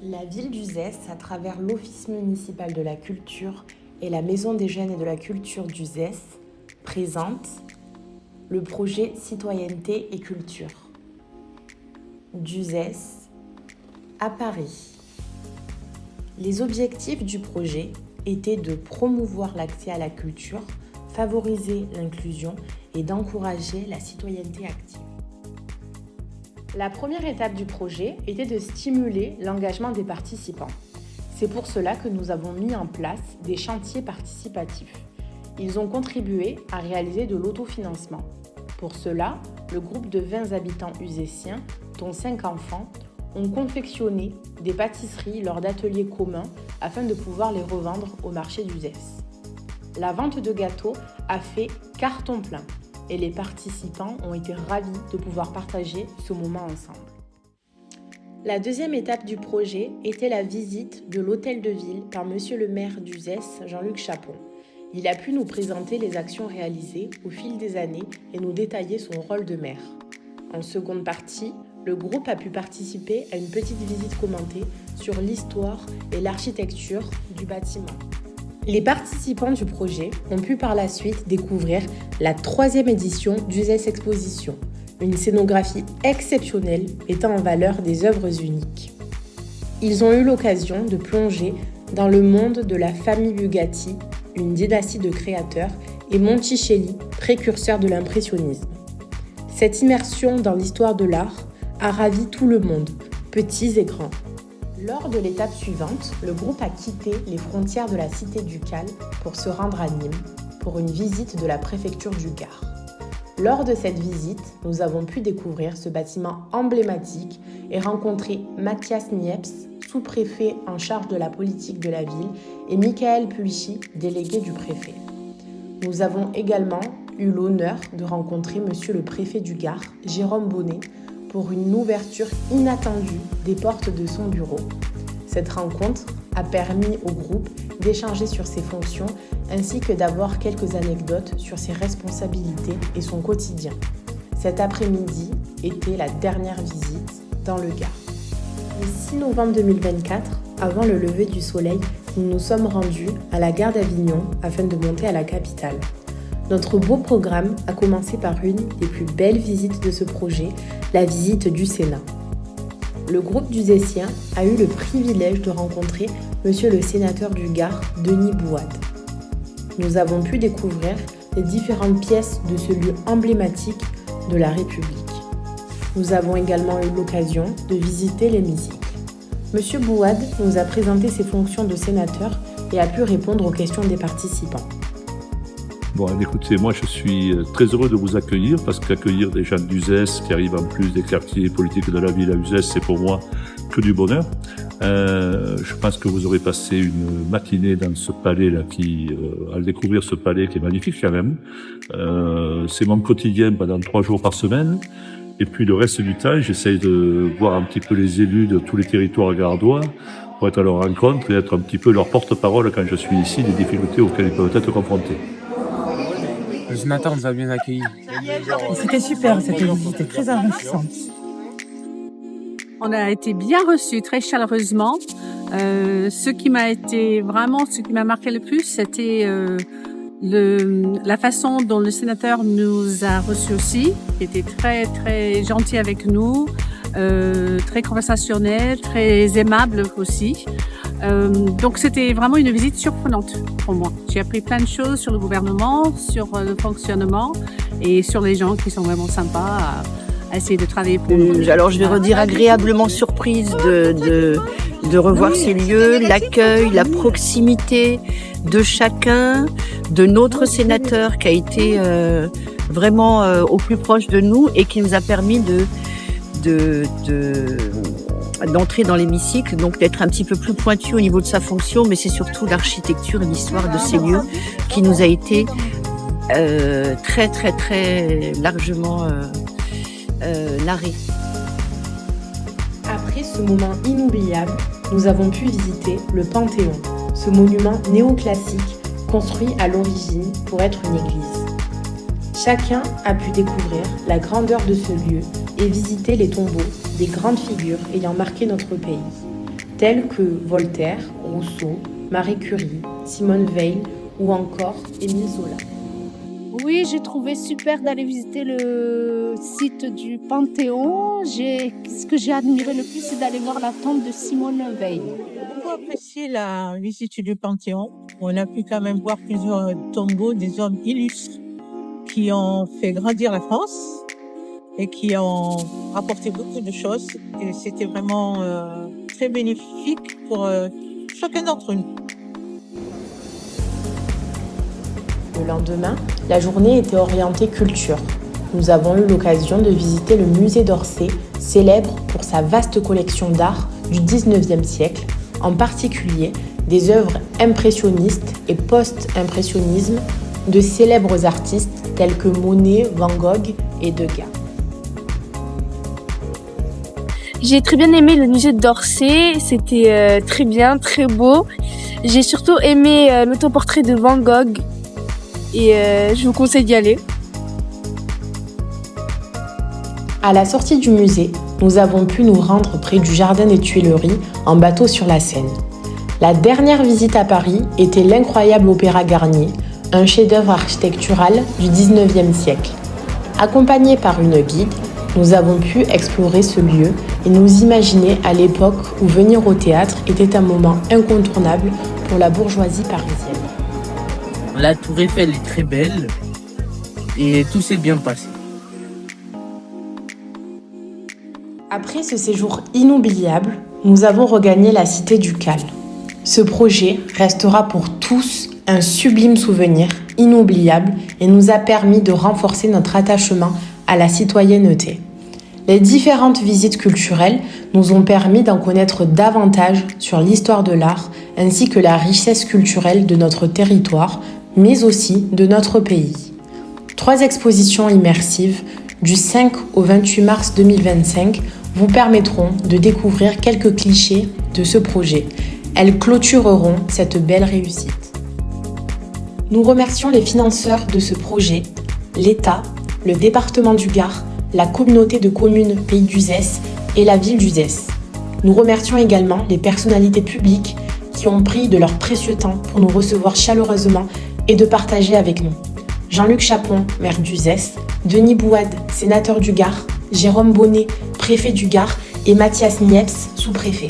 La ville d'Uzès, à travers l'Office municipal de la culture et la Maison des jeunes et de la culture d'Uzès, présente le projet Citoyenneté et culture d'Uzès à Paris. Les objectifs du projet étaient de promouvoir l'accès à la culture, favoriser l'inclusion et d'encourager la citoyenneté active. La première étape du projet était de stimuler l'engagement des participants. C'est pour cela que nous avons mis en place des chantiers participatifs. Ils ont contribué à réaliser de l'autofinancement. Pour cela, le groupe de 20 habitants uzésiens, dont 5 enfants, ont confectionné des pâtisseries lors d'ateliers communs afin de pouvoir les revendre au marché d'Uzès. La vente de gâteaux a fait carton plein et les participants ont été ravis de pouvoir partager ce moment ensemble. La deuxième étape du projet était la visite de l'hôtel de ville par monsieur le maire d'Uzès, Jean-Luc Chapon. Il a pu nous présenter les actions réalisées au fil des années et nous détailler son rôle de maire. En seconde partie, le groupe a pu participer à une petite visite commentée sur l'histoire et l'architecture du bâtiment. Les participants du projet ont pu par la suite découvrir la 3e édition d'Uzès Exposition, une scénographie exceptionnelle mettant en valeur des œuvres uniques. Ils ont eu l'occasion de plonger dans le monde de la famille Bugatti, une dynastie de créateurs, et Monticelli, précurseur de l'impressionnisme. Cette immersion dans l'histoire de l'art a ravi tout le monde, petits et grands. Lors de l'étape suivante, le groupe a quitté les frontières de la cité ducale pour se rendre à Nîmes pour une visite de la préfecture du Gard. Lors de cette visite, nous avons pu découvrir ce bâtiment emblématique et rencontrer Mathias Niepce, sous-préfet en charge de la politique de la ville, et Michael Puichy, délégué du préfet. Nous avons également eu l'honneur de rencontrer monsieur le préfet du Gard, Jérôme Bonnet, pour une ouverture inattendue des portes de son bureau. Cette rencontre a permis au groupe d'échanger sur ses fonctions ainsi que d'avoir quelques anecdotes sur ses responsabilités et son quotidien. Cet après-midi était la dernière visite dans le Gard. Le 6 novembre 2024, avant le lever du soleil, nous nous sommes rendus à la gare d'Avignon afin de monter à la capitale. Notre beau programme a commencé par une des plus belles visites de ce projet, la visite du Sénat. Le groupe d'Uzésiens a eu le privilège de rencontrer monsieur le sénateur du Gard, Denis Bouad. Nous avons pu découvrir les différentes pièces de ce lieu emblématique de la République. Nous avons également eu l'occasion de visiter l'hémicycle. Monsieur Bouad nous a présenté ses fonctions de sénateur et a pu répondre aux questions des participants. Bon, écoutez, moi je suis très heureux de vous accueillir parce qu'accueillir des gens d'Uzès qui arrivent en plus des quartiers politiques de la ville à Uzès, c'est pour moi que du bonheur. Je pense que vous aurez passé une matinée dans ce palais-là à découvrir ce palais qui est magnifique quand même. C'est mon quotidien pendant 3 jours par semaine. Et puis le reste du temps, j'essaye de voir un petit peu les élus de tous les territoires gardois pour être à leur rencontre et être un petit peu leur porte-parole quand je suis ici, des difficultés auxquelles ils peuvent être confrontés. Jonathan nous a bien accueillis. C'était super, cette visite, c'était très enrichissante. On a été bien reçus, très chaleureusement. Ce qui m'a marqué le plus, c'était la façon dont le sénateur nous a reçus aussi, qui était très très gentil avec nous, très conversationnel, très aimable aussi. Donc c'était vraiment une visite surprenante pour moi. J'ai appris plein de choses sur le gouvernement, sur le fonctionnement et sur les gens qui sont vraiment sympas à essayer de travailler pour nous. Alors je vais redire agréablement surprise de revoir ces lieux, l'accueil, la proximité de chacun, de notre sénateur qui a été vraiment au plus proche de nous et qui nous a permis d'entrer dans l'hémicycle, donc d'être un petit peu plus pointu au niveau de sa fonction, mais c'est surtout l'architecture et l'histoire de ces lieux qui nous a été très très très largement narré. Après ce moment inoubliable, nous avons pu visiter le Panthéon, ce monument néoclassique construit à l'origine pour être une église. Chacun a pu découvrir la grandeur de ce lieu et visiter les tombeaux des grandes figures ayant marqué notre pays. tels que Voltaire, Rousseau, Marie Curie, Simone Veil ou encore Émile Zola. Oui, j'ai trouvé super d'aller visiter le site du Panthéon. Ce que j'ai admiré le plus, c'est d'aller voir la tombe de Simone Veil. J'ai beaucoup apprécié la visite du Panthéon. On a pu quand même voir plusieurs tombeaux des hommes illustres qui ont fait grandir la France et qui ont apporté beaucoup de choses. Et c'était vraiment très bénéfique pour chacun d'entre nous. Le lendemain, la journée était orientée culture. Nous avons eu l'occasion de visiter le musée d'Orsay, célèbre pour sa vaste collection d'art du 19e siècle, en particulier des œuvres impressionnistes et post-impressionnisme de célèbres artistes tels que Monet, Van Gogh et Degas. J'ai très bien aimé le musée d'Orsay, c'était très bien, très beau. J'ai surtout aimé l'autoportrait de Van Gogh et je vous conseille d'y aller. À la sortie du musée, nous avons pu nous rendre près du jardin des Tuileries en bateau sur la Seine. La dernière visite à Paris était l'incroyable Opéra Garnier, un chef-d'œuvre architectural du 19e siècle. Accompagnés par une guide, nous avons pu explorer ce lieu et nous imaginer à l'époque où venir au théâtre était un moment incontournable pour la bourgeoisie parisienne. La tour Eiffel est très belle et tout s'est bien passé. Après ce séjour inoubliable, nous avons regagné la cité du Cal. Ce projet restera pour tous un sublime souvenir inoubliable et nous a permis de renforcer notre attachement à la citoyenneté. Les différentes visites culturelles nous ont permis d'en connaître davantage sur l'histoire de l'art ainsi que la richesse culturelle de notre territoire, mais aussi de notre pays. 3 expositions immersives du 5 au 28 mars 2025 vous permettront de découvrir quelques clichés de ce projet. Elles clôtureront cette belle réussite. Nous remercions les financeurs de ce projet, l'État, le département du Gard, la communauté de communes Pays d'Uzès et la ville d'Uzès. Nous remercions également les personnalités publiques qui ont pris de leur précieux temps pour nous recevoir chaleureusement et de partager avec nous. Jean-Luc Chapon, maire d'Uzès, Denis Bouad, sénateur du Gard, Jérôme Bonnet, préfet du Gard et Mathias Niepce, sous-préfet.